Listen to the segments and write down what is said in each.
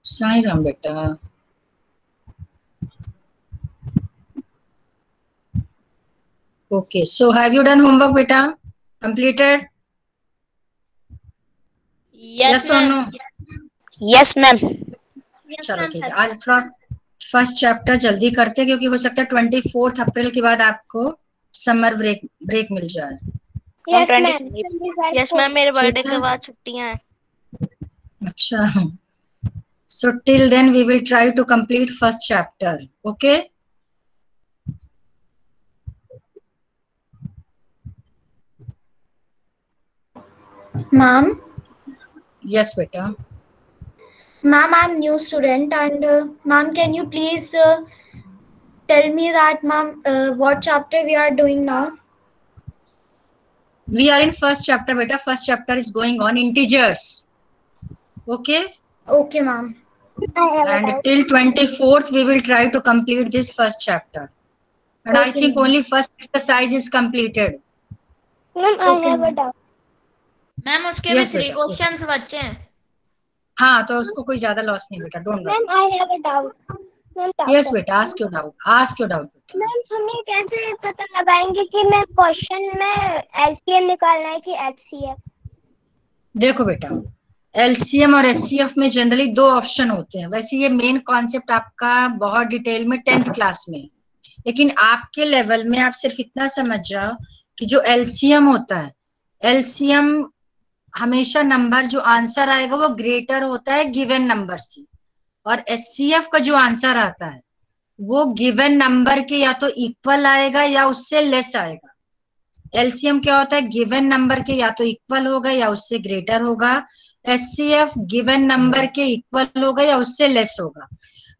साई राम बेटा। Okay, so have you done homework beta? Completed? Yes Yes or ma'am. no? Yes ma'am. चलो ठीक है, आज थोड़ा फर्स्ट चैप्टर जल्दी करते हैं क्योंकि हो सकता है 24 अप्रैल के बाद आपको समर ब्रेक मिल जाए। यस मैम, मेरे बर्थडे ठीक के है, बाद छुट्टियां हैं। अच्छा। So till then we will try to complete first chapter. Okay? Ma'am, Yes beta. ma'am, I'm new student and ma'am, can you please tell me that ma'am, what chapter we are doing now? We are in first chapter beta. First chapter is going on integers. Okay? Okay, ma'am. And till 24th we will try to complete this first chapter. And I Okay, think ma'am. only first exercise is completed. Ma'am, I have a doubt. Ma'am उसके भी Yes 3 बेटा, yes. Questions बचे हैं। हाँ, तो उसको कोई ज्यादा लॉस नहीं बेटा, don't worry. Ma'am, I have a doubt. Yes बेटा, ask your doubt, ask your doubt बेटा। मैम, हमें कैसे पता लगाएंगे कि मैं क्वेश्चन में एलसीएम निकालना है कि एचसीएफ? देखो बेटा, एलसीएम और एचसीएफ में जनरली दो ऑप्शन होते हैं। वैसे ये मेन कॉन्सेप्ट आपका बहुत डिटेल में 10th क्लास में, लेकिन आपके लेवल में आप सिर्फ इतना समझ जाओ कि जो एलसीएम होता है, एलसीएम हमेशा नंबर जो आंसर आएगा वो ग्रेटर होता है गिवन नंबर से, और एचसीएफ का जो आंसर आता है वो गिवन नंबर के या तो इक्वल आएगा या उससे लेस आएगा। एलसीएम क्या होता है, गिवन नंबर के या तो इक्वल होगा या उससे ग्रेटर होगा। एचसीएफ गिवन नंबर के इक्वल होगा या उससे लेस होगा।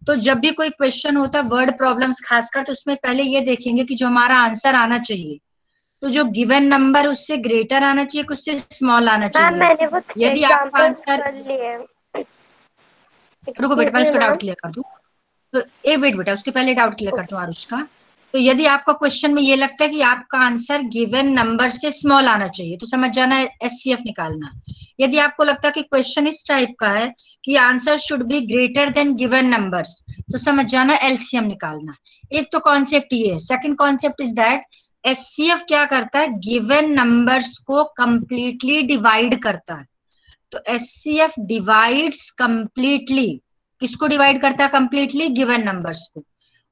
तो जब भी कोई क्वेश्चन होता है वर्ड प्रॉब्लम्स खासकर, तो उसमें पहले ये देखेंगे कि जो हमारा आंसर आना चाहिए, तो जो गिवन नंबर उससे ग्रेटर आना चाहिए, उससे स्मॉल आना चाहिए। मैंने वो यदि आपका आंसर, कर लिए। रुको बेटा मैं उसका डाउट क्लियर कर दूं। तो ए वेट बेटा, उसके पहले डाउट क्लियर करता हूँ आरुष का। तो यदि आपका क्वेश्चन में ये लगता है कि आपका आंसर गिवन नंबर से स्मॉल आना चाहिए, तो समझ जाना है एचसीएफ निकालना। यदि आपको लगता है कि क्वेश्चन इस टाइप का है कि answer should be greater than given numbers, तो समझ जाना एलसीएम निकालना। एक तो कॉन्सेप्ट ये है। Second concept is that HCF क्या करता है, गिवन नंबर्स को कंप्लीटली डिवाइड करता है। तो एचसीएफ डिवाइड्स कंप्लीटली, किसको डिवाइड करता है कंप्लीटली, गिवन नंबर्स को।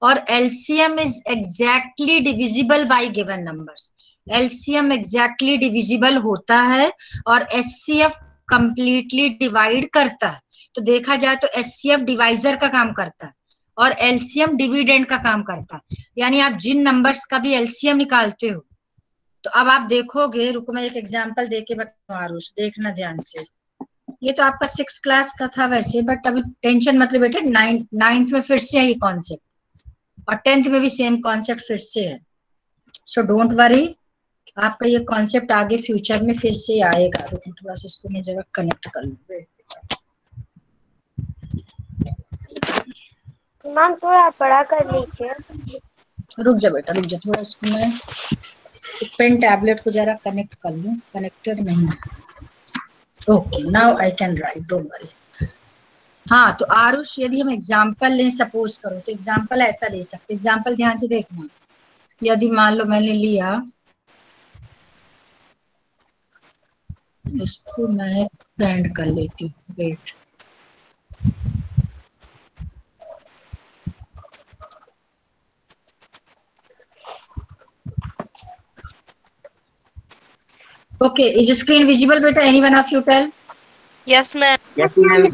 और LCM is exactly divisible by given numbers. LCM exactly divisible होता है और एचसीएफ कंप्लीटली डिवाइड करता है। तो देखा जाए तो एचसीएफ डिवाइजर का काम करता है और एलसीएम डिविडेंड का काम करता है। यानी आप जिन नंबर्स का भी एलसीएम निकालते हो, तो अब आप देखोगे, रुको मैं एक एग्जांपल देके बताऊं आरुष, देखना ध्यान से। ये तो आपका 6 क्लास का था वैसे, बट अभी टेंशन मतलब बेटे, नाइन्थ में फिर से है ये कॉन्सेप्ट, और 10th में भी सेम कॉन्सेप्ट फिर से है। सो डोंट वरी, आपका ये कॉन्सेप्ट आगे फ्यूचर में फिर से आएगा। रुको थोड़ा सा इसको मैं जगह कनेक्ट कर लूं। मैम, थोड़ा बड़ा कर लीजिए। रुक जा बेटा, रुक जा, थोड़ा इसको मैं पेन टैबलेट को जरा कनेक्ट कर लूं। कनेक्टेड नहीं है। Okay, now I can write, don't worry. हाँ, तो आरुष यदि हम एग्जाम्पल लें, सपोज करो, तो एग्जाम्पल ऐसा ले सकते। एग्जाम्पल ध्यान से देखना। यदि मान लो मैंने लिया, इसको मैं एक्सपेंड कर लेती हूँ, wait. Okay, is screen visible बेटा? Anyone of you tell? Yes ma'am. Yes ma'am.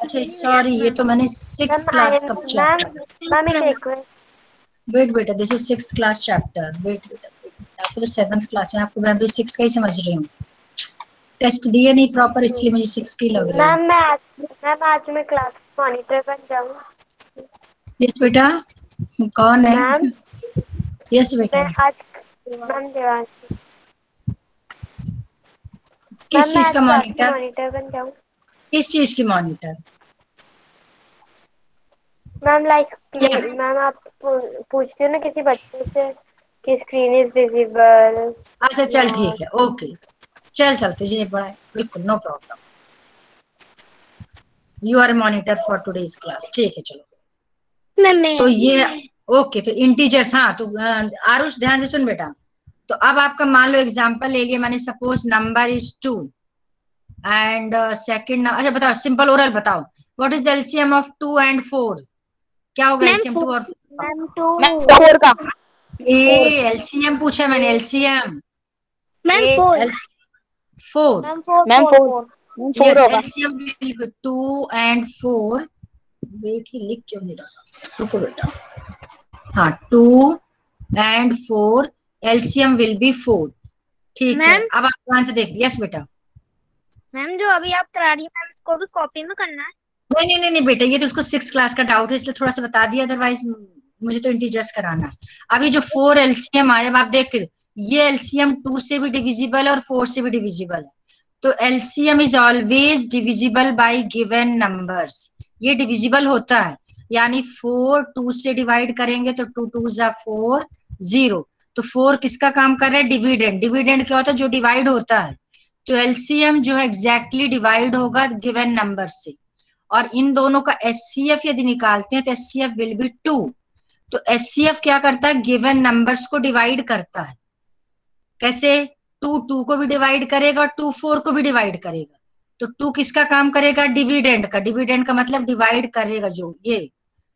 अच्छा सॉरी, ये तो मैंने 6th क्लास का चैप्टर। मैम, एक रिक्वेस्ट। वेट बेटा, this is 6th class chapter. Wait बेटा, आपको तो 7th क्लास में, आपको मैं अभी 6 का ही समझ रही हूँ। टेस्ट दिए नहीं प्रॉपर, इसलिए मुझे 6 की लग रही है। मैम आज मैं क्लास मॉनिटर बन जाऊँ? यस बेटा, कौन है? मैम, यस बेटा, मैं आज मैम देवांशी। किस चीज आज का क्लास की मॉनिटर? मॉनिटर बन जाऊँ? किस चीज की मॉनिटर? मैम क्या? मैम आप पूछते हो ना किसी बच्चे से कि स्क्रीन इज विजिबल। अच्छा चल ठीक है, ओके, चल चल तुझे बड़ा है, बिल्कुल no problem. You are monitor for today's class, ठीक है चलो। मैम तो ये ओके, तो इंटीजर्स, हाँ तो आरुष ध्यान से सुन बेटा। तो अब आपका मान लो एग्जांपल ले लिया मैंने, suppose number is 2 and second, अच्छा बताओ सिंपल ओरल बताओ, what is the LCM of 2 and 4? क्या होगा एलसीएम 2 और 4? मैम मैम 4 का। ए एलसीएम पूछा मैंने, LCM ma'am 4 4। Ma'am 4 ma'am 4 yes, होगा। LCM will be 2 and 4। Wait, ही लिख क्यों नहीं रहा, रुको बेटा। हाँ 2 and 4, एलसीएम विल बी 4, ठीक है। मैम अब आप ध्यान से देख, यस बेटा। मैम जो अभी आप करा रही है मैम इसको भी कॉपी में करना है? नहीं नहीं नहीं नहीं बेटा, ये तो उसको 6 क्लास का डाउट है इसलिए थोड़ा सा बता दिया, अदरवाइज मुझे तो इंटीजर्स कराना है। अभी जो 4 एलसीएम आया, आप देख ये एलसीएम 2 से भी डिविजिबल और 4 से भी डिविजिबल है। तो LCM is always divisible by given numbers, ये डिविजिबल होता है। यानी 4 2 से डिवाइड करेंगे तो 2 2 जा 4 0। तो 4 किसका काम कर रहा है? डिविडेंड। डिविडेंड क्या होता है? जो डिवाइड होता है। तो एलसीएम जो है एग्जैक्टली डिवाइड होगा गिवन नंबर से। और इन दोनों का एचसीएफ यदि निकालते हैं तो एचसीएफ विल बी 2। तो एचसीएफ क्या करता है? गिवन नंबर्स को डिवाइड करता है। कैसे? 2 2 को भी डिवाइड करेगा और 2 4 को भी डिवाइड करेगा। तो 2 किसका काम करेगा? डिविडेंड का। डिविडेंड का मतलब डिवाइड करेगा जो ये,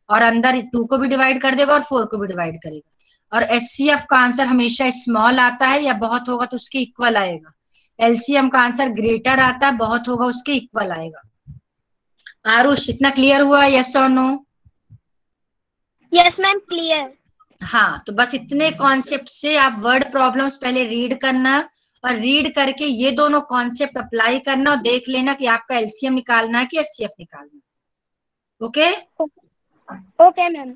और अंदर 2 को भी डिवाइड कर देगा और 4 को भी डिवाइड करेगा। और एचसीएफ का आंसर हमेशा स्मॉल आता है, या बहुत होगा तो उसके इक्वल आएगा। एलसीएम का आंसर ग्रेटर आता है, बहुत होगा उसके इक्वल आएगा। आरुष इतना क्लियर हुआ, यस और नो? Yes ma'am clear. हाँ, तो बस इतने कॉन्सेप्ट से आप वर्ड प्रॉब्लम्स पहले रीड करना, और रीड करके ये दोनों कॉन्सेप्ट अप्लाई करना और देख लेना कि आपका एलसीएम निकालना है कि एचसीएफ निकालना है। Okay okay ma'am.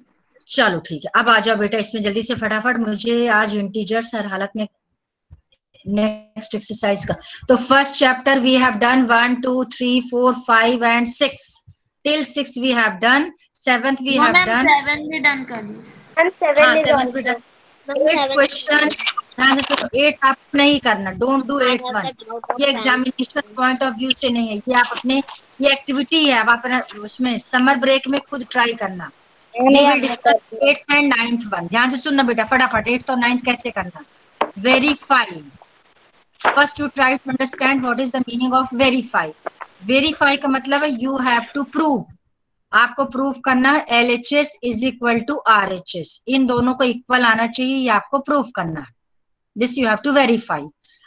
चलो ठीक है, अब आ जाओ बेटा इसमें जल्दी से फटाफट, मुझे आज इंटीजर्स हर हालत में नेक्स्ट एक्सरसाइज का। तो first chapter we have done 1 2 3 4 5 and 6 till 6 we have done, 7th we have done, 7 भी डन कर दी। मैम 7 हाँ is 7th भी done। 8th क्वेश्चन ध्यान से सुनो, 8th आप नहीं करना, डोंट डू 8th 1, ये एग्जामिनेशन पॉइंट ऑफ व्यू से नहीं है, ये आप अपने, ये एक्टिविटी है, आप अपना उसमें समर ब्रेक में खुद ट्राई करना। We will discuss 8th and 9th 1। ध्यान से सुनना बेटा फटाफट, 8th और 9th कैसे करना। Verify, first you try to understand what is the meaning of verify. Verify का मतलब है यू हैव टू प्रूव, आपको प्रूव करना है LHS is equal to RHS, इन दोनों को इक्वल आना चाहिए, ये आपको प्रूव करना है। This you have to verify.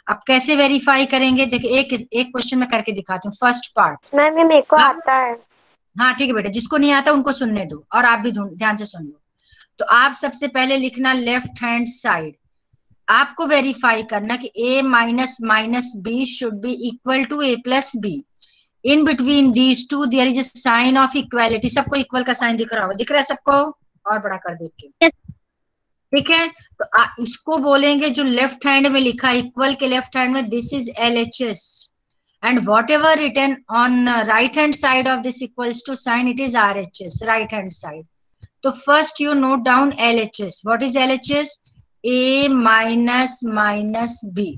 अब कैसे वेरीफाई करेंगे? देखिए एक क्वेश्चन में करके दिखाती हूँ, फर्स्ट पार्ट। मैम ये मेरे को आता है। हाँ ठीक है बेटा, जिसको नहीं आता उनको सुनने दो, और आप भी ध्यान से सुन लो। तो आप सबसे पहले लिखना लेफ्ट हैंड साइड, आपको वेरीफाई करना कि a minus minus B should be equal to a plus B. In between these two there is a sign of equality. सबको इक्वल का साइन दिख रहा होगा, दिख रहा है सबको? और बड़ा कर देख के, ठीक है। तो इसको बोलेंगे जो लेफ्ट हैंड में लिखा है इक्वल के लेफ्ट हैंड में, this is LHS, and whatever written on right hand side of this equals to sign, it is RHS, right hand side. तो first you note down LHS। What is LHS? a minus minus b.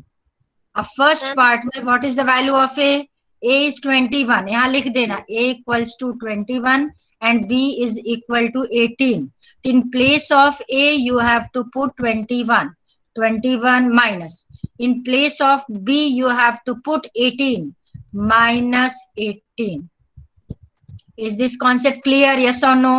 अब first part में what is the value of a is 21, यहाँ लिख देना a equals to 21 and b is equal to 18. In place of a you have to put 21 minus, in place of b you have to put 18 minus 18. Is this concept clear? Yes or no?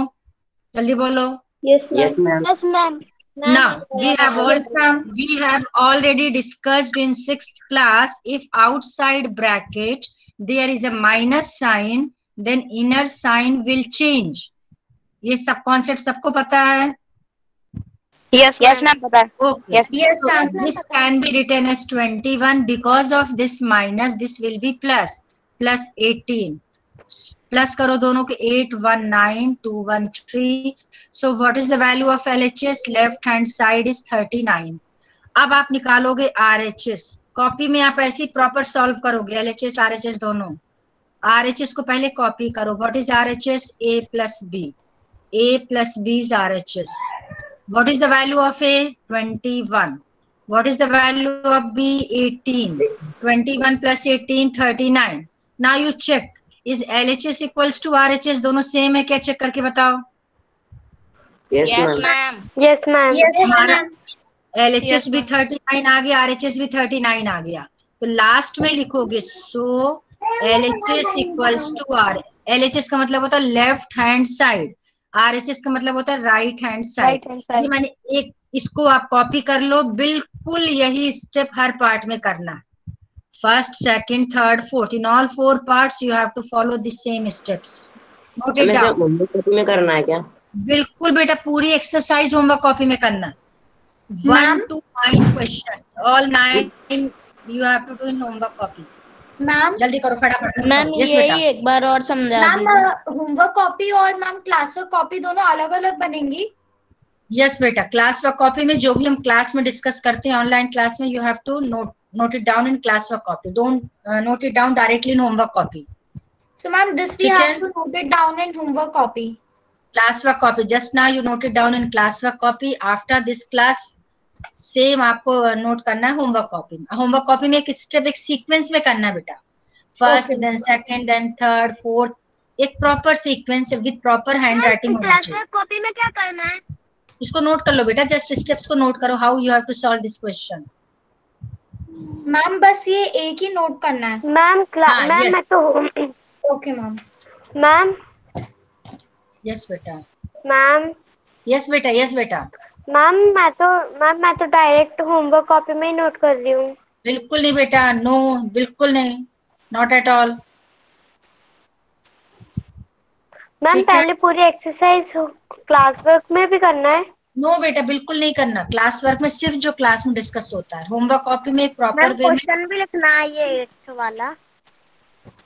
जल्दी बोलो। Yes ma'am। Yes ma'am। Now we have already discussed in 6th class, if outside bracket there is a minus sign, then inner sign will change. ये सब concept सबको पता है? Yes ma'am पता है। Okay. Yes So ma'am। this can be written as 21, because of this minus this will be plus 18. Plus करो दोनों के, 8 1 9 2 1 3. So what is the value of LHS? Left hand side is 39. अब आप निकालोगे RHS, copy में आप ऐसे proper solve करोगे, LHS RHS दोनों। RHS को पहले कॉपी करो। What is RHS? a plus B, a plus B is RHS. What is the value of a? 21. What is the value of b? 18. 21 plus 18 39. Now you check, is LHS equals to RHS दोनों same है क्या? Check करके बताओ। Yes yes ma'am. Ma'am. Yes ma'am. Yes, हमारा ma'am. LHS Yes, भी ma'am. 39 आ गया, RHS भी 39 आ गया। तो लास्ट में लिखोगे so LHS equals to R। LHS का मतलब होता है लेफ्ट हैंड साइड, RHS का मतलब होता है right hand side. Right hand side. ये मैंने एक, इसको आप कॉपी कर लो, बिल्कुल यही स्टेप हर पार्ट में करना है। First, second, third, fourth, in all 4 parts you have to follow the same steps. Note it हमें डाउन। सिर्फ होमवर्क कॉपी में करना है क्या? बिल्कुल बेटा, पूरी एक्सरसाइज होमवर्क कॉपी में करना। 1 Ma'am? to 9 questions, all 9 you have to do in homework copy. Ma'am? जल्दी करो फटाफट। मैम यस यही बेटा। एक बार और समझा मैम दीजिए। होमवर्क कॉपी और मैम क्लास वर्क कॉपी दोनों अलग अलग बनेंगी? यस बेटा, क्लास वर्क कॉपी में जो भी हम क्लास में डिस्कस करते हैं ऑनलाइन क्लास में, you have to note it down in class work copy. Don't note it down directly in homework copy. So ma'am, this we ठीक है, have to note it down in homework copy. Class work copy just now you note it down in class work copy. After this class same आपको नोट करना है homework copy में। Homework copy में एक step, एक सीक्वेंस में करना है बेटा। First, Okay, then ma'am. Second, then third, fourth, एक proper sequence with proper handwriting होनी चाहिए। कॉपी में क्या करना है? इसको नोट कर लो बेटा, जस्ट स्टेप्स को नोट करो, how you have to solve this question. Ma'am बस ये एक ही नोट करना है। मैम हाँ, मैम मैं यस तो ओके मैम। मैम यस बेटा, मैम यस बेटा, यस बेटा। मैम मैं तो डायरेक्ट होमवर्क कॉपी में ही नोट कर रही हूँ। बिल्कुल नहीं बेटा, नो, बिल्कुल नहीं, नॉट एट ऑल। मैम ठीक है, पहले पूरी एक्सरसाइज क्लास वर्क में भी करना है? नो बेटा बिल्कुल नहीं करना। क्लास वर्क में सिर्फ जो क्लास में डिस्कस होता है, होमवर्क कॉपी में एक प्रॉपर मैम वे में। क्वेश्चन भी लिखना है ये 8th वाला?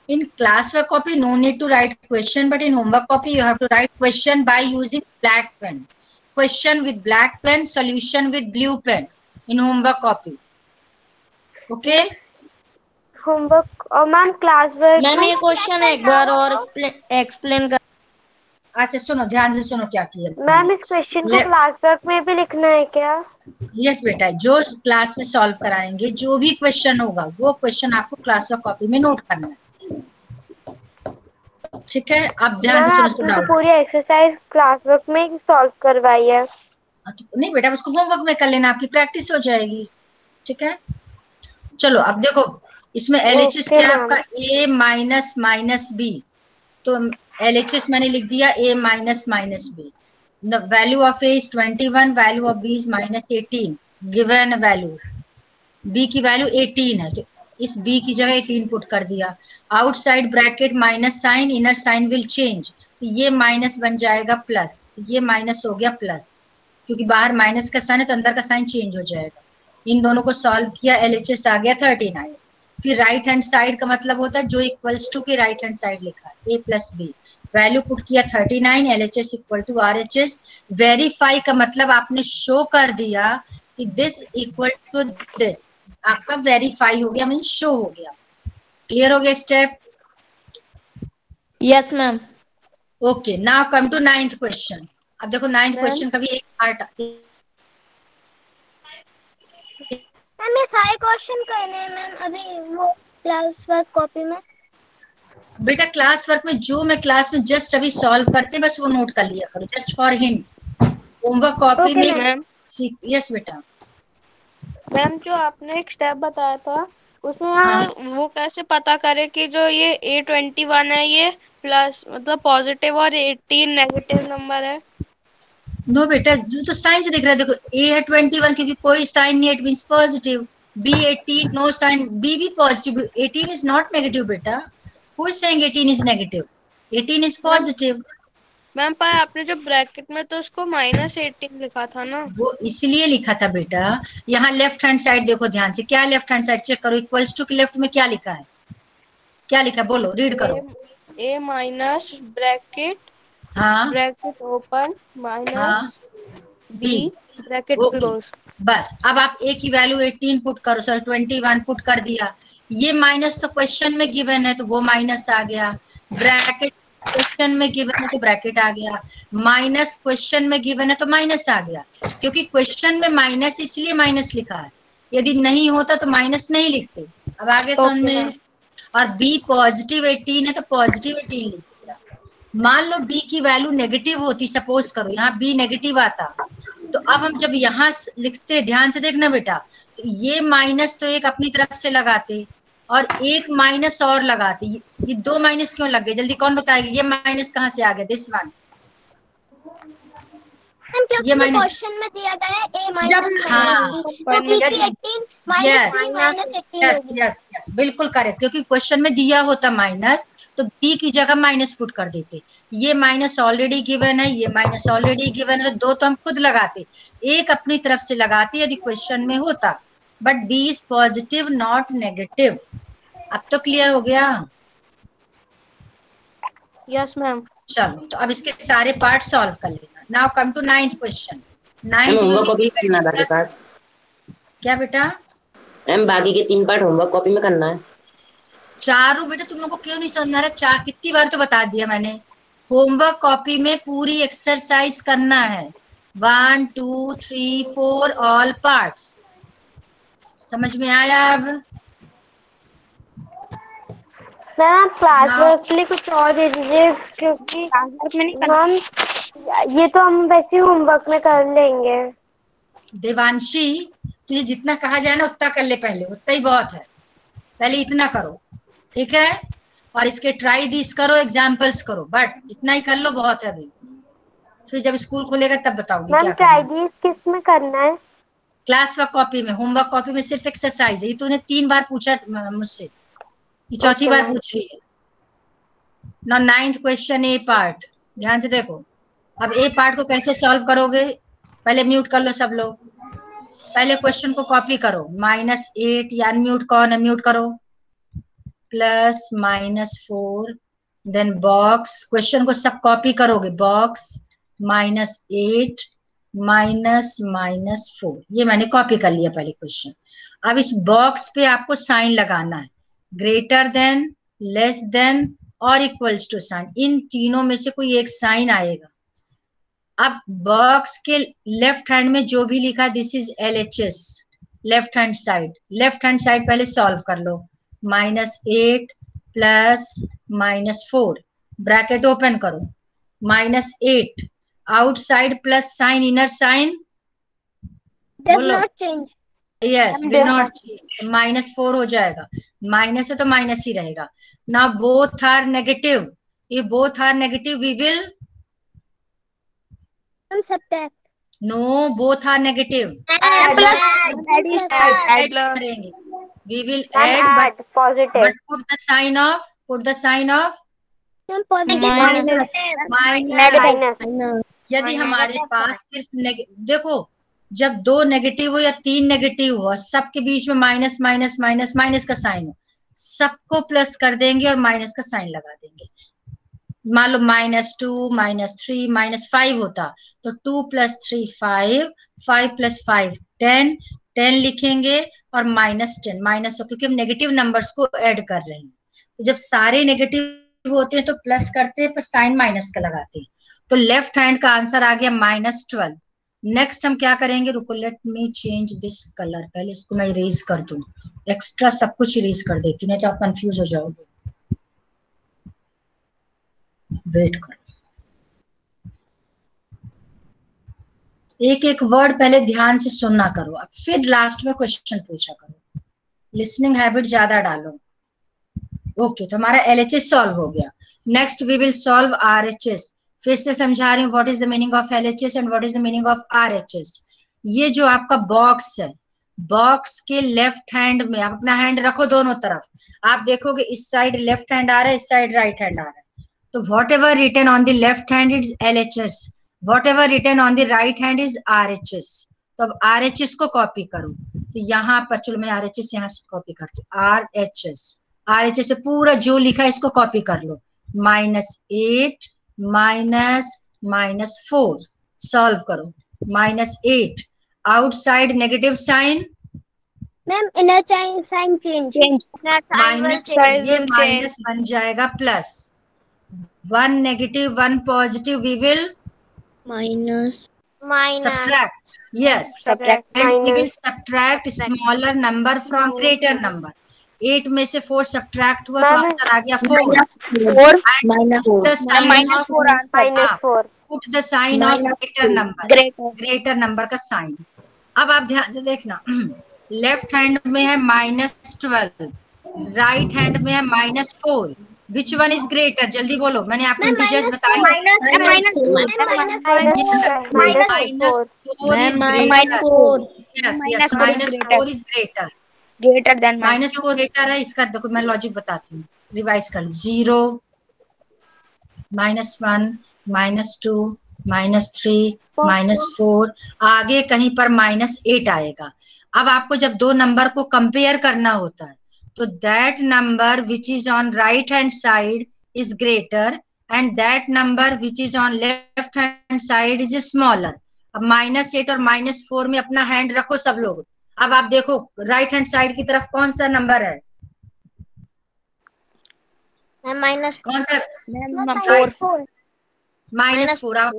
In classwork copy, no need to write question, but in homework copy, you have to write question by using black pen. Question with black pen, solution with blue pen in homework copy. Okay? Homework और ma'am class work ma'am में ये question एक बार और explain कर। अच्छा सुनो, ध्यान से सुनो क्या किया मैम इस क्वेश्चन को क्लास वर्क में भी लिखना है क्या? यस बेटा, जो क्लास में सॉल्व कराएंगे, जो भी क्वेश्चन होगा, वो क्वेश्चन आपको क्लासवर्क कॉपी में नोट करना है। ठीक है, आप ध्यान मैम से सुनो, इसको आपने तो डाउट पूरी एक्सरसाइज क्लास वर्क में ही सॉल्व करवाई है। नहीं बेटा, उसको होमवर्क में कर लेना, आपकी प्रैक्टिस हो जाएगी। ठीक है, चलो अब देखो, इसमें LHS ओके क्या है मैम। आपका, A माइनस माइनस B। तो LHS मैंने लिख दिया A minus minus B। Value of A is 21, value of B is minus 18। Given value B की वैल्यू 18 है, तो इस B की जगह 18 पुट कर दिया। Outside bracket minus sign, inner sign will change, तो ये माइनस बन जाएगा प्लस, तो ये माइनस हो गया प्लस, क्योंकि बाहर माइनस का साइन है तो अंदर का साइन चेंज हो जाएगा। इन दोनों को सॉल्व किया, LHS आ गया 39। फिर राइट हैंड साइड का मतलब होता है जो इक्वल्स टू की राइट हैंड साइड लिखा है, A plus B। Value put किया 39, LHS equal to RHS। Verify का मतलब आपने शो कर दिया कि दिस इक्वल टू दिस, आपका वेरीफाई हो गया, मीन शो हो गया। क्लियर हो गया step? Yes ma'am. Okay, now come to 9th question. अब देखो 9th क्वेश्चन का भी एक पार्ट, मैम ये सारे क्वेश्चन करने हैं मैम अभी वो क्लास वर्क कॉपी में? बेटा क्लास वर्क में जो मैं क्लास में जस्ट अभी सॉल्व करते बस वो नोट कर लिया करो, just for hint. Homework copy में मैम। यस बेटा। मैम जो आपने एक स्टेप बताया था उसमें हाँ, वो कैसे पता करें कि जो ये A21 है ये प्लस मतलब पॉजिटिव और 18 नेगेटिव नंबर है? नो बेटा, जो तो साइन से दिख रहा है, देखो A है 21 क्योंकि कोई साइन नहीं, it means positive. B 18, no sign, B भी पॉजिटिव। 18 इज नॉट नेगेटिव बेटा, who is saying 18 is negative? 18 is positive. Ma'am पर आपने जो ब्रैकेट में तो उसको -18 लिखा था ना? वो इसलिए लिखा था बेटा, यहाँ लेफ्ट हैंड साइड देखो ध्यान से, क्या लेफ्ट हैंड साइड चेक करो, इक्वल्स टू के लेफ्ट में क्या लिखा है, क्या लिखा है बोलो, रीड करो। A माइनस ब्रैकेट हाँ ब्रैकेट ओपन हाँ, minus B, B bracket okay. Close. बस अब आप A की वैल्यू 18 पुट करो, सर 21 पुट कर दिया। ये माइनस तो क्वेश्चन में गिवन है तो वो माइनस आ गया, ब्रैकेट क्वेश्चन में गिवन है तो ब्रैकेट आ गया, माइनस क्वेश्चन में गिवन है तो माइनस आ गया, क्योंकि क्वेश्चन में माइनस इसलिए माइनस लिखा है, यदि नहीं होता तो माइनस नहीं लिखते। अब आगे समझ में। और b पॉजिटिव 18 है तो पॉजिटिव 18 लिख दिया। मान लो b की वैल्यू नेगेटिव होती, सपोज करो यहाँ b नेगेटिव आता, तो अब हम जब यहाँ लिखते, ध्यान से देखना बेटा, तो ये माइनस तो एक अपनी तरफ से लगाते और एक माइनस और लगाते। ये दो माइनस क्यों लग गए, जल्दी कौन बताएगा? ये माइनस कहाँ से आ गया? दिस वन, ये माइनस क्वेश्चन में दिया गया है a जब, माइनस हाँ, तो b की 18 माइनस 3 माइनस 18 यस होगी। यस यस, बिल्कुल करेक्ट, क्योंकि क्वेश्चन में दिया होता माइनस तो b की जगह माइनस पुट कर देते। ये माइनस ऑलरेडी गिवन है, ये माइनस ऑलरेडी गिवन है, तो दो तो हम खुद लगाते, एक अपनी तरफ से लगाते यदि क्वेश्चन में होता। But b is positive not negative. अब तो क्लियर हो गया? Yes ma'am. चलो, तो अब इसके सारे पार्ट सॉल्व कर लेना। Now come to 9th question. Ma'am homework copy में करना है बाकी पार्ट। क्या बेटा? मैम बाकी के 3 पार्ट होमवर्क कॉपी में करना है। चारों बेटा तुम लोग को क्यों नहीं समझ आ रहा? चार कितनी बार तो बता दिया मैंने, होमवर्क कॉपी में पूरी एक्सरसाइज करना है, 1 2 3 4 ऑल पार्ट्स। समझ में आया? अब मैम क्लास Now- वर्क के लिए कुछ और दे दीजिए, क्योंकि मैम ये तो हम वैसे ही होमवर्क में कर लेंगे। देवांशी, तुझे जितना कहा जाए ना उतना कर ले, पहले उतना ही बहुत है, पहले इतना करो, ठीक है? और इसके ट्राई दिस करो, एग्जाम्पल्स करो, बट इतना ही कर लो, बहुत है अभी। फिर जब स्कूल खुलेगा तब बताओगी क्या मैम करना है। ट्राई दिस किस में करना है? क्लास वर्क कॉपी में, होमवर्क कॉपी में सिर्फ एक्सरसाइज है। ये तूने 3 बार पूछा मुझसे, ये चौथी बार पूछ रही है ना। 9th क्वेश्चन ए पार्ट, ध्यान से देखो। अब ए पार्ट को कैसे सॉल्व करोगे? पहले म्यूट कर लो सब लोग, पहले क्वेश्चन को कॉपी करो। -8, या अनम्यूट कौन है? म्यूट करो। प्लस -4, देन बॉक्स, क्वेश्चन को सब कॉपी करोगे, बॉक्स -8 -4, ये मैंने कॉपी कर लिया पहले क्वेश्चन। अब इस बॉक्स पे आपको साइन लगाना है, ग्रेटर देन, लेस देन और इक्वल्स टू साइन, इन तीनों में से कोई एक साइन आएगा। अब बॉक्स के लेफ्ट हैंड में जो भी लिखा, this is LHS, left hand side, left hand side पहले सॉल्व कर लो। -8 प्लस -4, ब्रैकेट ओपन करो, -8 outside plus sign, inner sign, बोलो। यस, विल नॉट चेंज, -4 हो जाएगा, माइनस है तो माइनस ही रहेगा। नाउ बोथ आर नेगेटिव, ये both are negative, we will subtract. No, both are negative, plus add करेंगे, we will add, but positive put the sign of, put the sign of minus. Minus. यदि हमारे पास सिर्फ देखो, जब 2 negative हो या 3 negative हो, सबके बीच में माइनस माइनस माइनस माइनस का साइन हो, सबको प्लस कर देंगे और माइनस का साइन लगा देंगे। मान लो -2 -3 -5 होता, तो 2 + 3 5, 5 + 5 10, 10 लिखेंगे और -10 माइनस हो, क्योंकि हम नेगेटिव नंबर्स को ऐड कर रहे हैं। तो जब सारे नेगेटिव होते हैं तो प्लस करते हैं, पर साइन माइनस का लगाते हैं। तो लेफ्ट हैंड का आंसर आ गया -12। नेक्स्ट हम क्या करेंगे? रुको, let me change this colour, पहले इसको मैं इरेज कर दूं, एक्स्ट्रा सब कुछ इरेज कर देती, नहीं तो आप कंफ्यूज हो जाओगे। वेट करो, एक एक वर्ड पहले ध्यान से सुनना करो, अब फिर लास्ट में क्वेश्चन पूछा करो, लिसनिंग हैबिट ज्यादा डालो। ओके, तो हमारा LHS सॉल्व हो गया। Next we will solve RHS। फिर से समझा रही हूँ, what is the meaning of LHS and what is the meaning of RHS। ये जो आपका बॉक्स है, बॉक्स के लेफ्ट हैंड में, आप अपना हैंड रखो दोनों तरफ, आप देखोगे इस साइड लेफ्ट हैंड आ रहा है, इस साइड राइट हैंड आ रहा है। तो whatever written on the left hand is LHS, whatever written on the right hand is RHS। तो अब RHS को कॉपी करो, तो यहाँ पर चलो मैं RHS यहाँ से कॉपी करती हूँ, RHS से पूरा जो लिखा है इसको कॉपी कर लो, -8 -4, सॉल्व करो। -8 outside negative sign, ma'am inner sign change, minus, ये माइनस बन जाएगा plus, 1 negative 1 positive, we will subtract, yes, and we will subtract smaller number from greater number। 8 में से 4 सब्ट्रैक्ट हुआ तो आंसर आ गया 4। The sign of -4 put the sign of greater number, greater number का साइन। अब आप ध्यान से देखना, लेफ्ट हैंड में है -12, राइट हैंड में है -4, विच वन इज ग्रेटर? जल्दी बोलो, मैंने आपको इंटीजर्स बताए। -4 is greater. Yes yes, -4 is greater -4 greater है। इसका देखो मैं लॉजिक बताती हूँ, रिवाइज कर। 0 -1 -2 -3 -4, आगे कहीं पर -8 आएगा। अब आपको जब दो नंबर को कंपेयर करना होता है तो that number which is on right hand side is greater and that number which is on left hand side is smaller. अब -8 और -4 में अपना हैंड रखो सब लोग। अब आप देखो राइट हैंड साइड की तरफ कौन सा नंबर है? कौन सा? -4। आप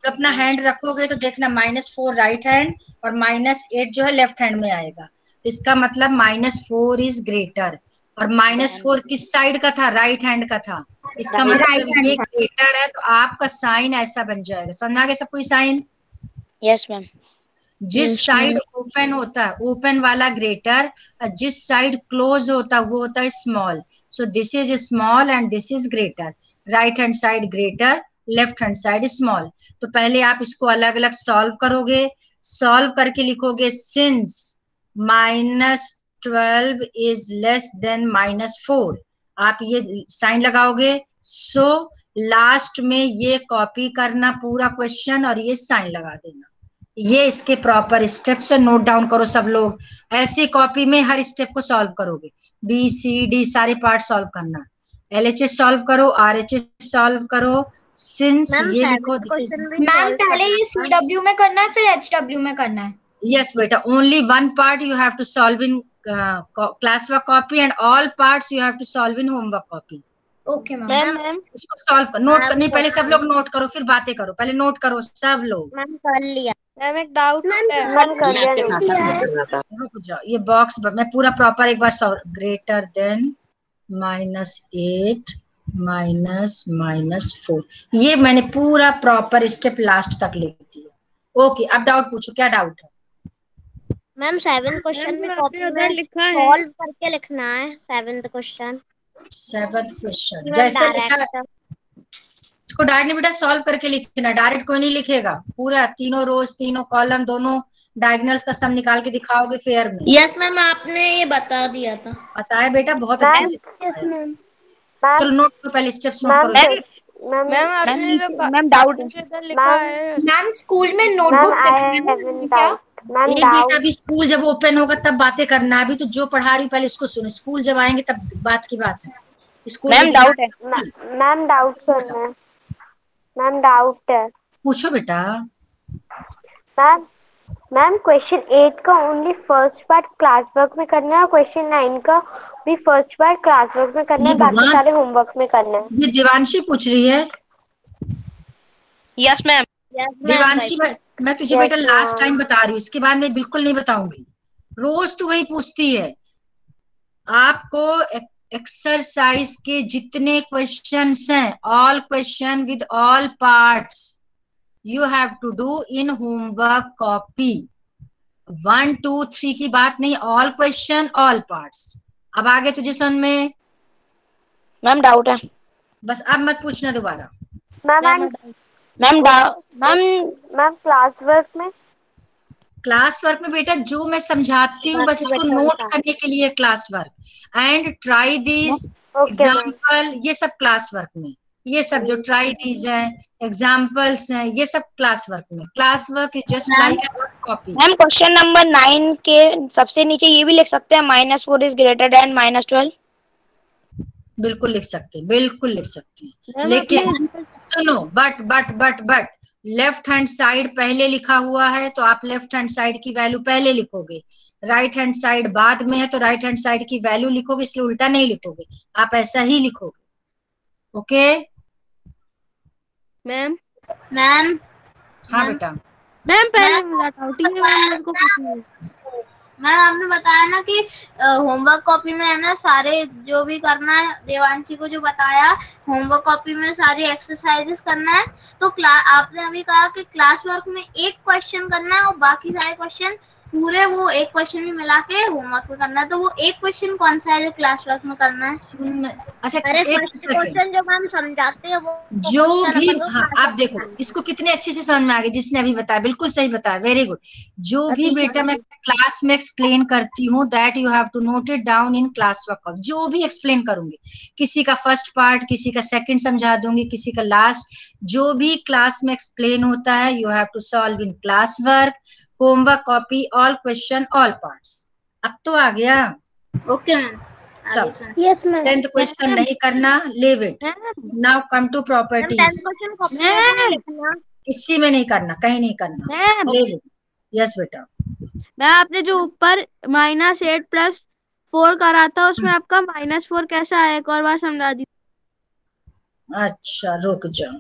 जब अपना हैंड रखोगे तो देखना -4 राइट हैंड और -8 जो है लेफ्ट हैंड में आएगा। इसका मतलब -4 इज ग्रेटर। और -4 किस साइड का था? राइट हैंड का था। इसका मतलब ये ग्रेटर है, तो आपका साइन ऐसा बन जाएगा। समझ आ गया सब कोई साइन? Yes ma'am. जिस साइड ओपन होता है ओपन वाला ग्रेटर, और जिस साइड क्लोज होता है वो होता है small. So this is small and this is greater. Right hand side greater, left hand side small. तो पहले आप इसको अलग अलग सॉल्व करोगे। सॉल्व करके लिखोगे सिंस -12 इज लेस देन -4, आप ये साइन लगाओगे। सो लास्ट में ये कॉपी करना पूरा क्वेश्चन और ये साइन लगा देना। ये इसके प्रॉपर स्टेप्स है, नोट डाउन करो सब लोग। ऐसी कॉपी में हर स्टेप को सॉल्व करोगे, BCD सारे पार्ट सॉल्व करना। LHS सॉल्व करो, RHS सॉल्व करो, सिंस ये लिखो। मैम पहले ये CW में करना है फिर HW में करना है? यस बेटा, only one part you have to solve in class work copy and all parts you have to solve in homework copy. Okay ma'am. इसको सॉल्व कर, नोट करनी पहले सब लोग नोट करो फिर बातें करो। पहले नोट करो सब लोग। मैम कर लिया। मैम एक डाउट है। मैं आपके साथ साथ नोट कर रहा था। रुक जाओ, ये बॉक्स मैं पूरा प्रॉपर एक बार सॉल्व। ग्रेटर देन -8 -4, ये मैंने पूरा प्रॉपर स्टेप लास्ट तक लिख दिया। ओके, अब डाउट पूछो, क्या डाउट है? मैम 7th क्वेश्चन में कॉपी उधर में लिखा है सॉल्व करके लिखना है। 7th क्वेश्चन 7th क्वेश्चन जैसे लिखा है इसको डायरेक्ट नहीं बेटा, सॉल्व करके लिखना। डायरेक्ट कोई नहीं लिखेगा, पूरा तीनों रोज तीनों कॉलम दोनों डायगोनल्स का सम निकाल के दिखाओगे फेयर में। यस मैम, आपने ये बता दिया था। बताया बेटा, बहुत अच्छे से बताया। चलो नोट करो, पहले स्टेप्स नोट करो। मैम आपने जो मैम डाउट इधर लिखा है। मैम स्कूल में नोटबुक दिखाना है क्या? एक बेटा अभी स्कूल जब ओपन होगा तब बातें करना। अभी तो जो पढ़ा रही पहले उसको सुनो, स्कूल जब आएंगे तब बात की बात है। स्कूल मैम डाउट है। मैम डाउट सुनना है। मैम डाउट है। पूछो बेटा। मैम क्वेश्चन 8 का only first part class work में करना है, क्वेश्चन 9 का भी फर्स्ट पार्ट क्लास वर्क में करना है, बाकी सारे होमवर्क में करना है। ये देवांशी पूछ रही है। Yes ma'am. देवांशी मैं तुझे बेटा लास्ट टाइम बता रही हूँ, इसके बाद मैं बिल्कुल नहीं बताऊंगी। रोज तो वही पूछती है। आपको एक्सरसाइज के जितने क्वेश्चंस हैं, all question with all parts you have to do in homework copy. 1 2 3 की बात नहीं, ऑल क्वेश्चन ऑल पार्ट्स। अब आगे तुझे समझ में? मैम डाउट है। बस अब मत पूछना दोबारा। मैम क्लास वर्क में बेटा जो मैं समझाती हूँ बस इसको नोट करने के लिए class work. And try this example, ये सब क्लास वर्क में। ये सब जो ट्राई दीज है, एग्जाम्पल्स हैं, ये सब क्लास वर्क में। Class work is just like a copy. Ma'am question number 9 के सबसे नीचे ये भी लिख सकते हैं -4 इज ग्रेटर देन -12। बिल्कुल लिख सकते, बिल्कुल लिख सकते। लेकिन सुनो, बट लेफ्ट हैंड साइड पहले लिखा हुआ है तो आप लेफ्ट हैंड साइड की वैल्यू पहले लिखोगे। राइट हैंड साइड बाद में है तो राइट हैंड साइड की वैल्यू लिखोगे, इसलिए उल्टा नहीं लिखोगे, आप ऐसा ही लिखोगे। Okay ma'am. हाँ बेटा। मैम पहले डाउटिंग है मैम, मेरे को कुछ नहीं। मैम आपने बताया ना कि होमवर्क कॉपी में है ना सारे जो भी करना है, देवांशी को जो बताया होमवर्क कॉपी में सारी एक्सरसाइजेस करना है, तो आपने अभी कहा कि क्लास वर्क में एक क्वेश्चन करना है और बाकी सारे क्वेश्चन पूरे वो एक क्वेश्चन भी मिला के होमवर्क में करना है, तो वो एक क्वेश्चन कौन सा है जो क्लास वर्क में करना है? अच्छा अरे एक फर्स्ट सेकंड, क्वेश्चन जो मैम समझाते हैं वो जो क्वेश्चन भी, अपन को हाँ क्लास आप वर्क देखो में करना इसको कितने अच्छे से समझ में आ गया, जिसने अभी बताया बिल्कुल सही बताया, वेरी गुड। जो भी बेटा मैं क्लास में एक्सप्लेन करती हूँ that you have to note it down in class work. जो भी एक्सप्लेन करूंगी, किसी का फर्स्ट पार्ट, किसी का सेकंड समझा दूंगी, किसी का लास्ट, जो भी क्लास में एक्सप्लेन होता है you have to solve in class work, homework copy, all question, all parts. अब तो आ गया। ओके मैम, चलो यस मैम। 10th क्वेश्चन नहीं करना, leave it. Now come to ma'am properties. 10th question copy में भी नहीं लिखना। किसी में नहीं करना, कहीं नहीं करना, मैम लीव इट। यस बेटा। मैम आपने जो ऊपर -8+4 करा था उसमें आपका -4 कैसा आया, एक और बार समझा दी। अच्छा रुक जाओ,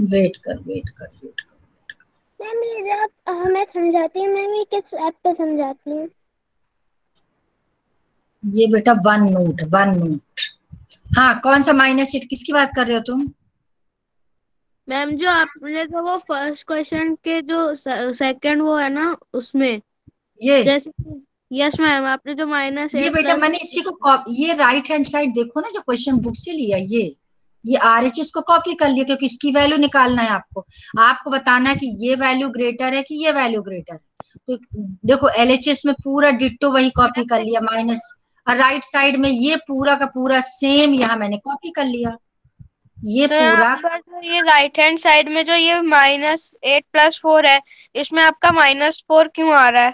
वेट कर वेट कर वेट कर। मैम ये जो आप हमें समझाती हैं मैम, ये किस ऐप पे समझाती हैं? ये बेटा वन नोट। हाँ, कौन सा -8 किसकी बात कर रहे हो तुम? मैम जो आपने तो वो फर्स्ट क्वेश्चन के जो सेकंड वो है ना उसमें, ये जैसे यस मैम आपने जो ये बेटा मैंने इसी को ये राइट हैंड साइड देखो ना, जो क्वेश्चन बुक से लिया, ये RHS को कॉपी कर लिया, क्योंकि इसकी वैल्यू निकालना है आपको। आपको बताना है कि ये वैल्यू ग्रेटर है कि ये वैल्यू ग्रेटर है। तो देखो LHS में पूरा डिट्टो वही कॉपी कर लिया माइनस, और राइट साइड में ये पूरा का पूरा सेम यहाँ मैंने कॉपी कर लिया, ये तो पूरा। आपका जो ये राइट हैंड साइड में जो ये -8+4 है, इसमें आपका -4 क्यों आ रहा है?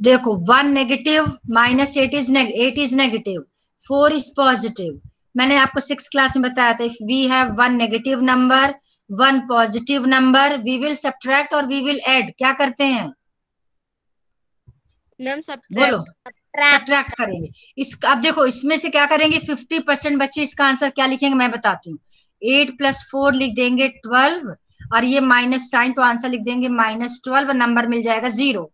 देखो 1 negative, -8 is 8 is negative, 4 is positive. मैंने आपको 6th क्लास में बताया था, if we have 1 negative number 1 positive number, we will subtract और वी विल ऐड। क्या करते हैं? मैम बोलो। सब्ट्रैक्ट। सब्ट्रैक्ट करेंगे। इस अब देखो इसमें से क्या करेंगे, 50% बच्चे इसका आंसर क्या लिखेंगे मैं बताती हूँ। 8 + 4 लिख देंगे 12, और ये माइनस साइन, तो आंसर लिख देंगे -12, और नंबर मिल जाएगा 0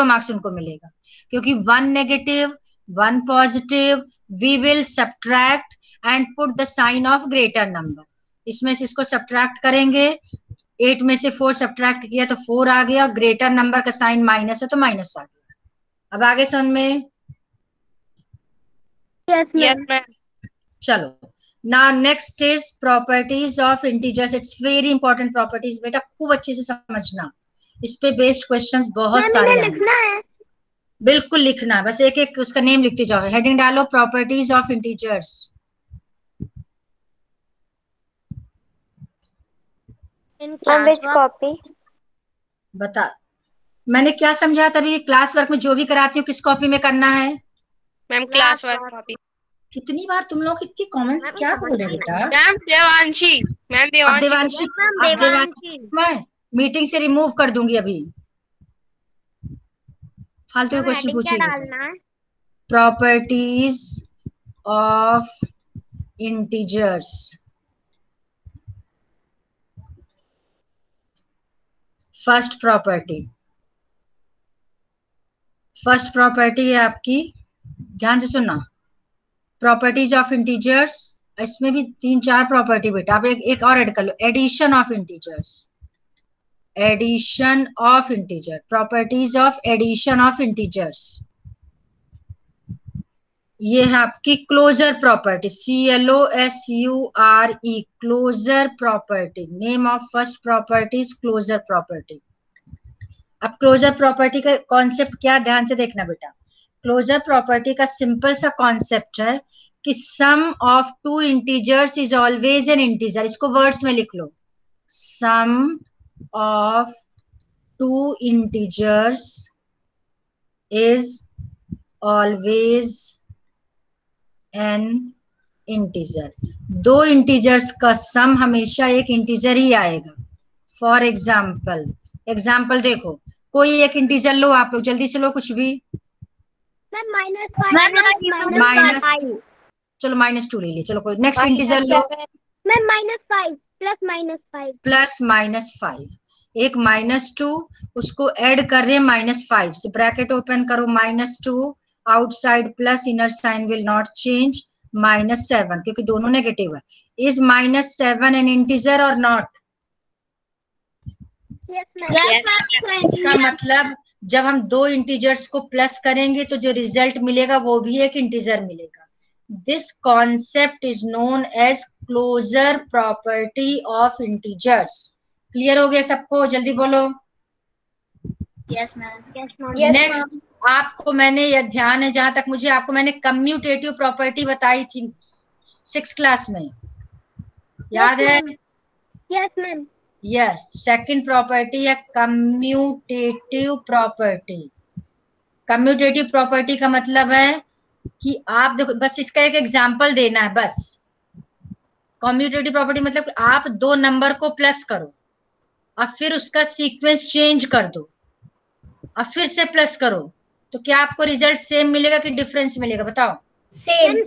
मार्क्स उनको मिलेगा, क्योंकि 1 negative 1 positive, we will subtract and put the sign of greater number. इसमें से इसको सब्ट्रैक्ट करेंगे, 8 में से 4 सब्ट्रैक्ट किया तो 4 आ गया, ग्रेटर नंबर का साइन माइनस है तो माइनस आ गया। अब आगे समझ में? Yes ma'am. चलो now next is properties of integers. It's very important properties बेटा, खूब अच्छे से समझना, इस पे बेस्ड क्वेश्चंस बहुत सारे आएंगे। लिखना है। बिल्कुल लिखना है, बस एक एक उसका नेम लिखते जाओ। हेडिंग डालो प्रॉपर्टीज ऑफ इंटीजर्स। कॉपी बता, मैंने क्या समझा तभी? क्लास वर्क में जो भी कराती हूँ किस कॉपी में करना है? Ma'am class work copy. कितनी बार तुम लोग इतनी कॉमेंट्स क्या बोल रहे बेटा? मैम देवांशी। मैम अब देवांशी। देवांशी मैं मीटिंग से रिमूव कर दूंगी अभी, फालतू के क्वेश्चन पूछेगी। Properties of integers. First property है आपकी, ध्यान से सुनना, प्रॉपर्टीज ऑफ इंटीजर्स। इसमें भी 3-4 प्रॉपर्टी बेटा, आप एक और ऐड कर लो, addition of integers. Addition of integer, properties of addition of integers. ये है आपकी closure property, CLOSURE, closure property. Name of first property is closure property. अब क्लोजर प्रॉपर्टी का कॉन्सेप्ट क्या, ध्यान से देखना बेटा। क्लोजर प्रॉपर्टी का सिंपल सा कॉन्सेप्ट है कि sum of 2 integers is always an integer. इसको वर्ड्स में लिख लो, sum of 2 integers is always an integer. 2 integers का सम हमेशा एक इंटीजर ही आएगा। फॉर एग्जाम्पल देखो, कोई एक इंटीजर लो, आप लोग जल्दी से लो कुछ भी। -2, चलो -2 ले ली, चलो कोई नेक्स्ट इंटीजर लो। -5 +-5 +-5, एक -2, उसको ऐड कर रहे हैं -5 से, ब्रैकेट ओपन करो, -2 outside plus inner sign will not change, -7 क्योंकि दोनों नेगेटिव है। इज -7 एन इंटीजर और नॉट? इसका मतलब जब हम दो इंटीजर्स को प्लस करेंगे तो जो रिजल्ट मिलेगा वो भी एक इंटीजर मिलेगा। This concept is known as closure property of integers. Clear हो गया सबको? जल्दी बोलो। Yes ma'am. नेक्स्ट आपको मैंने यह ध्यान है जहां तक मुझे, आपको मैंने कम्यूटेटिव प्रॉपर्टी बताई थी 6th क्लास में, याद है? Yes ma'am. Yes, second property है कम्यूटेटिव प्रॉपर्टी। कम्यूटेटिव प्रॉपर्टी का मतलब है कि आप देखो, बस इसका एक एग्जांपल देना है बस। कम्यूटेटिव प्रॉपर्टी मतलब कि आप दो नंबर को प्लस करो और फिर उसका सीक्वेंस चेंज कर दो और फिर से प्लस करो, तो क्या आपको रिजल्ट सेम मिलेगा कि डिफरेंस मिलेगा? बताओ। सेम।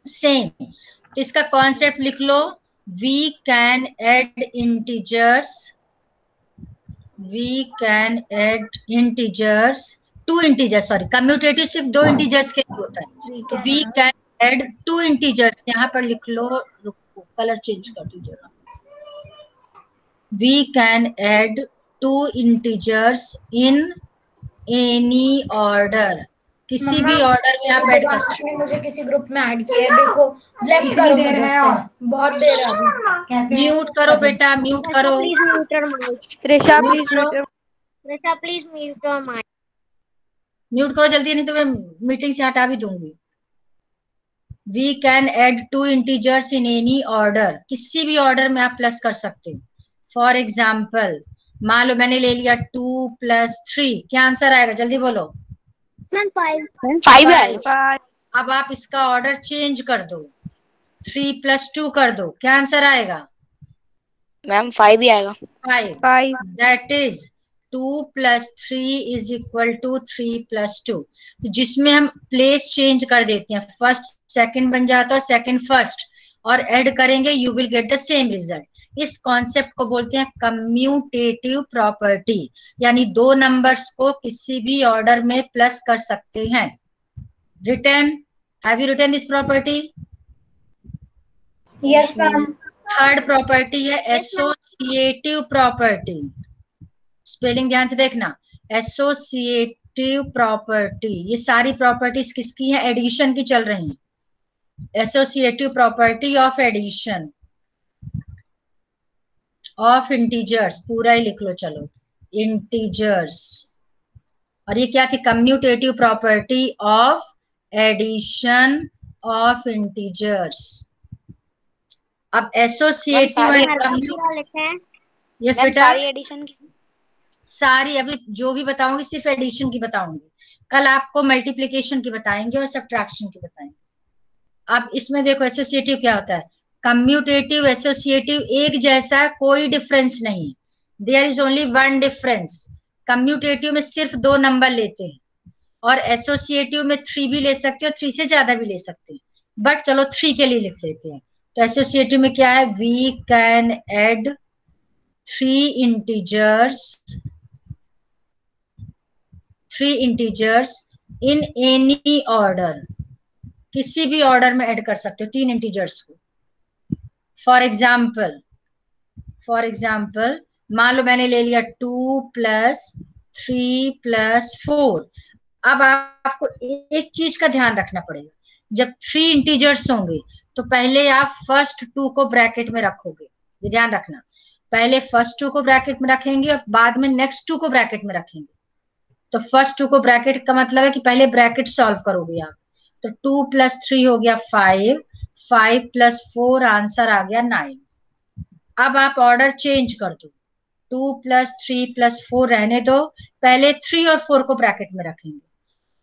सेम। तो इसका कॉन्सेप्ट लिख लो, we can add integers, we can add integers, two integers, sorry commutative सिर्फ दो इंटीजर्स के लिए होता है, तो we can add two integers, यहाँ पर लिख लो, रुको कलर चेंज कर दीजिएगा, we can add two integers in any order, किसी भी ऑर्डर में आप ऐड कर सकते हैं। मुझे किसी ग्रुप में ऐड किया है, देखो लेफ्ट करो मुझे उससे, बहुत देर है। म्यूट करो बेटा, म्यूट करो। त्रिशा म्यूट करो, please mute your mic. Mute करो जल्दी, नहीं तो मैं मीटिंग से हटा भी दूंगी। We can add two integers in any order, किसी भी ऑर्डर में आप प्लस कर सकते हो। फॉर एग्जाम्पल मान लो मैंने ले लिया 2 + 3, क्या आंसर आएगा? जल्दी बोलो। 5। अब आप इसका ऑर्डर चेंज कर दो, 3 + 2 कर दो, क्या आंसर आएगा? मैम 5 ही आएगा। 5। That is 2 + 3 is equal to 3 + 2। तो जिसमें हम प्लेस चेंज कर देते हैं, फर्स्ट सेकंड बन जाता है, सेकंड फर्स्ट, और ऐड करेंगे, you will get the same result. इस कॉन्सेप्ट को बोलते हैं कम्यूटेटिव प्रॉपर्टी, यानी दो नंबर्स को किसी भी ऑर्डर में प्लस कर सकते हैं। Written, have you written this property? Yes ma'am. Third property है एसोसिएटिव प्रॉपर्टी। स्पेलिंग ध्यान से देखना, एसोसिएटिव प्रॉपर्टी। ये सारी प्रॉपर्टीज किसकी हैं? एडिशन की चल रही हैं। Associative property of addition of integers, पूरा ही लिख लो चलो, इंटीजर्स। और ये क्या थी? Commutative property of addition of integers. अब एसोसिएटिव यस बेटा, सारी एडिशन की, सारी अभी जो भी बताऊंगी सिर्फ एडिशन की बताऊंगी, कल आपको मल्टीप्लिकेशन की बताएंगे और सब्ट्रैक्शन की बताएंगे। अब इसमें देखो एसोसिएटिव क्या होता है, कम्यूटेटिव एसोसिएटिव एक जैसा, कोई डिफरेंस नहीं, there is only one difference. Commutative में सिर्फ दो नंबर लेते हैं और एसोसिएटिव में 3 भी ले सकते हो, 3 से ज्यादा भी ले सकते हैं, बट चलो 3 के लिए लिख लेते हैं। तो एसोसिएटिव में क्या है? We can add 3 integers in any order, किसी भी ऑर्डर में ऐड कर सकते हो 3 इंटीजर्स को। फॉर एग्जाम्पल मान लो मैंने ले लिया 2 + 3 + 4। अब आपको एक चीज का ध्यान रखना पड़ेगा, जब 3 इंटीजर्स होंगे तो पहले आप फर्स्ट 2 को ब्रैकेट में रखोगे, ये ध्यान रखना, पहले फर्स्ट 2 को ब्रैकेट में रखेंगे और बाद में नेक्स्ट 2 को ब्रैकेट में रखेंगे। तो फर्स्ट 2 को ब्रैकेट का मतलब है कि पहले ब्रैकेट सॉल्व करोगे आप, तो 2 + 3 हो गया 5, 5 + 4 आंसर आ गया 9। अब आप ऑर्डर चेंज कर दो, 2 + 3 + 4 रहने दो, पहले 3 और 4 को ब्रैकेट में रखेंगे।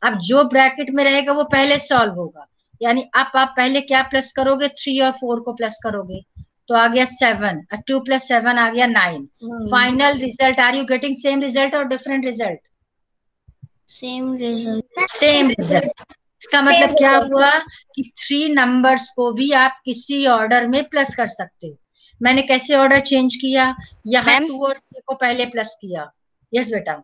अब जो ब्रैकेट में रहेगा वो पहले सॉल्व होगा, यानी अब आप पहले क्या प्लस करोगे? 3 और 4 को प्लस करोगे, तो आ गया 7, 2 + 7 आ गया 9। Final result, are you getting same result और different result? Same result. Same result. इसका मतलब क्या हुआ कि 3 नंबर्स को भी आप किसी ऑर्डर में प्लस कर सकते हो, मैंने कैसे ऑर्डर चेंज किया, यहाँ मैम? 2 और 3 को पहले प्लस किया। यस बेटा।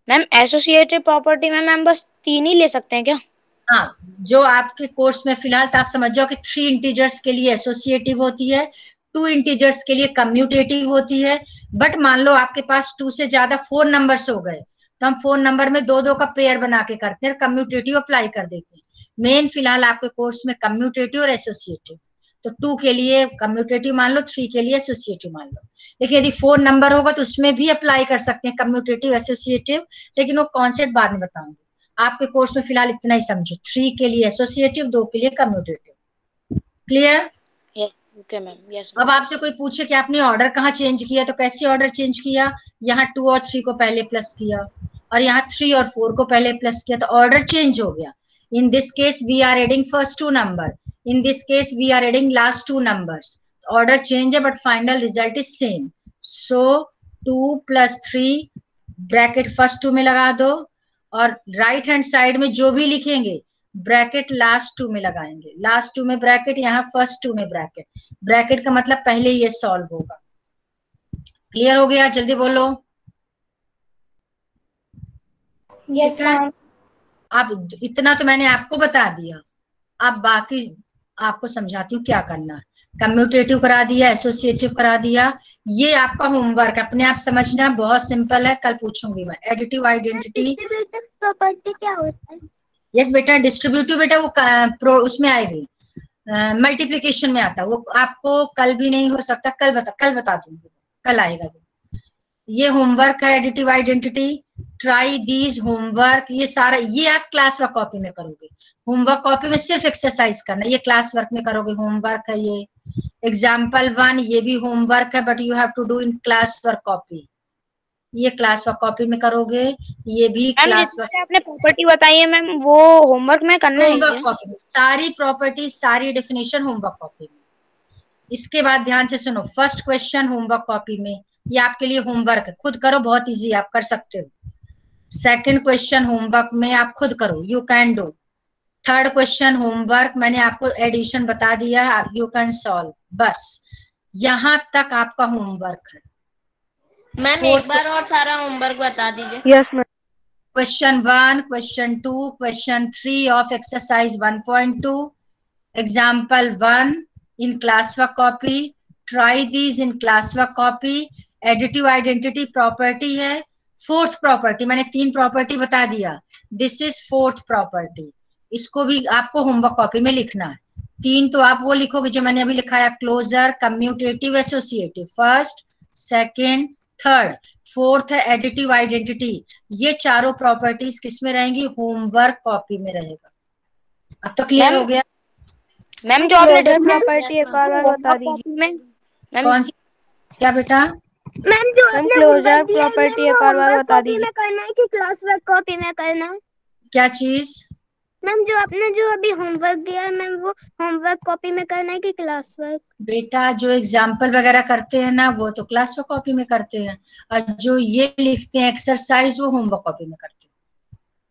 मैम एसोसिएटेड प्रॉपर्टी में मैम बस 3 ही ले सकते हैं क्या? हाँ, जो आपके कोर्स में फिलहाल तो आप समझ जाओ कि 3 इंटीजर्स के लिए एसोसिएटिव होती है, 2 इंटीजर्स के लिए कम्यूटेटिव होती है। बट मान लो आपके पास 2 से ज्यादा 4 नंबर्स हो गए तो हम 4 नंबर में 2-2 का पेयर बना के करते हैं, कम्यूटेटिव अप्लाई कर देते हैं। मेन फिलहाल आपके कोर्स में कम्यूटेटिव और एसोसिएटिव, तो 2 के लिए कम्यूटेटिव मान लो, 3 के लिए एसोसिएटिव मान लो। लेकिन यदि 4 नंबर होगा तो उसमें भी अप्लाई कर सकते हैं कम्यूटेटिव एसोसिएटिव, लेकिन वो कॉन्सेप्ट बाद में बताऊंगी। आपके कोर्स में फिलहाल इतना ही समझो, 3 के लिए एसोसिएटिव, 2 के लिए commutative. Clear? Okay ma'am. Yes. अब आपसे कोई पूछे कि आपने ऑर्डर कहाँ चेंज किया, तो कैसे ऑर्डर चेंज किया, यहाँ 2 और 3 को पहले प्लस किया और यहाँ 3 और 4 को पहले प्लस किया, तो ऑर्डर चेंज हो गया। In this case we are adding first 2 number, in this case we are adding last 2 numbers. Order change है but final result is same. So 2 + 3 bracket first 2 में लगा दो और राइट हैंड साइड में जो भी लिखेंगे ब्रैकेट लास्ट 2 में लगाएंगे। लास्ट 2 में ब्रैकेट, यहाँ फर्स्ट 2 में ब्रैकेट। ब्रैकेट का मतलब पहले ये सॉल्व होगा। क्लियर हो गया? जल्दी बोलो। Yes ma'am. अब इतना तो मैंने आपको बता दिया, अब बाकी आपको समझाती हूँ क्या करना है। कम्यूटेटिव करा दिया, एसोसिएटिव करा दिया, ये आपका होमवर्क अपने आप समझना, बहुत सिंपल है, कल पूछूंगी मैं। एडिटिव आइडेंटिटी प्रॉपर्टी क्या होता है? यस बेटा, डिस्ट्रीब्यूटिव बेटा वो उसमें आएगी, मल्टीप्लीकेशन में आता है, वो आपको कल भी नहीं हो सकता, कल बता दूंगी, कल आएगा वो। ये होमवर्क है additive identity, try these homework, ये सारा ये आप क्लास वर्क कॉपी में करोगे। होमवर्क कॉपी में सिर्फ एक्सरसाइज करना, ये क्लास वर्क में करोगे, होमवर्क है ये। एग्जाम्पल 1 ये भी होमवर्क है but you have to do in class work copy, ये क्लास वर्क कॉपी में करोगे। ये भी क्लास वर्क, आपने प्रॉपर्टी बताई है मैम, वो होमवर्क में करना है होमवर्क कॉपी में सारी प्रॉपर्टी, सारी डेफिनेशन होमवर्क कॉपी में। इसके बाद ध्यान से सुनो, फर्स्ट क्वेश्चन होमवर्क कॉपी में, ये आपके लिए होमवर्क है, खुद करो, बहुत इजी, आप कर सकते हो। सेकंड क्वेश्चन होमवर्क में आप खुद करो, you can do. Third question homework मैंने आपको एडिशन बता दिया है, यू कैन सॉल्व। बस यहां तक आपका होमवर्क है। मैम एक बार और सारा होमवर्क बता दीजिए। Yes ma'am. Question 1, question 2, question 3 of exercise 1.2, example 1 in classwork copy, try these in classwork copy। Additive identity property है, फोर्थ प्रॉपर्टी मैंने 3 प्रॉपर्टी बता दिया, दिस इज फोर्थ प्रॉपर्टी, इसको भी आपको होमवर्क कॉपी में लिखना है। 3 तो आप वो लिखोगे जो मैंने अभी लिखाया, closure, commutative, associative, first, second, third. Fourth है एडिटिव आइडेंटिटी, ये चारों प्रॉपर्टीज किसमें रहेंगी, होमवर्क कॉपी में रहेगा। अब तो क्लियर हो गया? मैम जो आपने प्रॉपर्टी एक बार बता दीजिए। कौन सी? क्या बेटा? मैम जो आपने क्लोजर प्रॉपर्टी एक और बार बता दीजिए। करना है कि क्लास वर्क कॉपी में करना है? क्या चीज? मैम जो आपने जो अभी होमवर्क दिया है मैम, वो होमवर्क कॉपी में करना है कि क्लास वर्क? बेटा जो एग्जाम्पल वगैरह करते हैं ना, वो तो क्लास वर्क कॉपी में करते हैं, और जो ये लिखते हैं एक्सरसाइज, वो होमवर्क कॉपी में करते हैं।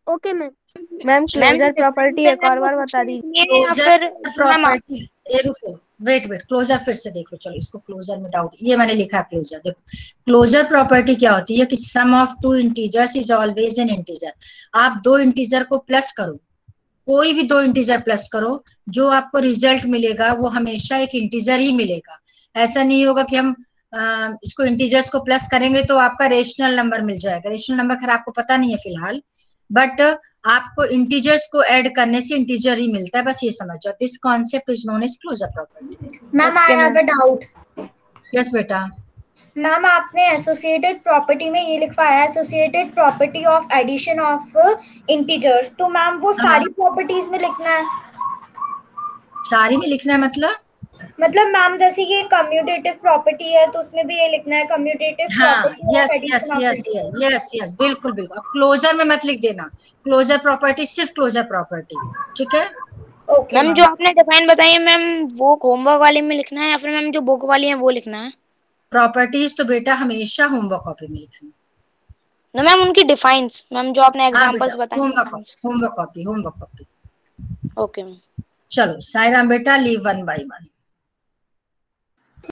Okay ma'am. Ma'am closure property एक और बार बता दीजिए। क्लोजर प्रॉपर्टी, रुको, वेट, क्लोजर फिर से देख लो, चलो इसको क्लोजर में डाउट, ये मैंने लिखा क्लोजर, देखो क्लोजर प्रॉपर्टी क्या होती है कि sum of 2 integers is always an integer. आप 2 इंटीजर को प्लस करो, कोई भी 2 इंटीजर प्लस करो, जो आपको रिजल्ट मिलेगा वो हमेशा एक इंटीजर ही मिलेगा। ऐसा नहीं होगा कि हम इसको इंटीजर्स को प्लस करेंगे तो आपका रेशनल नंबर मिल जाएगा। रेशनल नंबर खैर आपको पता नहीं है फिलहाल, बट आपको इंटीजर्स को ऐड करने से इंटीजर ही मिलता है, बस ये समझ जाओ। This concept is known as closure property. Ma'am I have a doubt. Yes बेटा। मैम आपने एसोसिएटेड प्रॉपर्टी में ये लिखवाया है, associated property of addition of integers, तो मैम वो सारी प्रॉपर्टीज में लिखना है? सारी में लिखना है मतलब मैम जैसे ये कम्यूटेटिव प्रॉपर्टी है तो उसमें भी ये लिखना है कम्यूटेटिव प्रॉपर्टी। यस, बिल्कुल बिल्कुल। क्लोजर में मत लिख देना, क्लोजर प्रॉपर्टी सिर्फ क्लोजर प्रॉपर्टी, ठीक है? ओके मैम जो आपने डिफाइन बताई है मैम, वो होमवर्क वाले में लिखना है या फिर मैम जो बुक वाली है वो लिखना है? प्रॉपर्टीज तो बेटा हमेशा होमवर्क कॉपी में लिखना। ना मैम उनकी डिफाइंस, मैम जो आपने एग्जांपल्स बताए। Homework copy. Okay ma'am. चलो साईराम बेटा, लीव 1 by 1।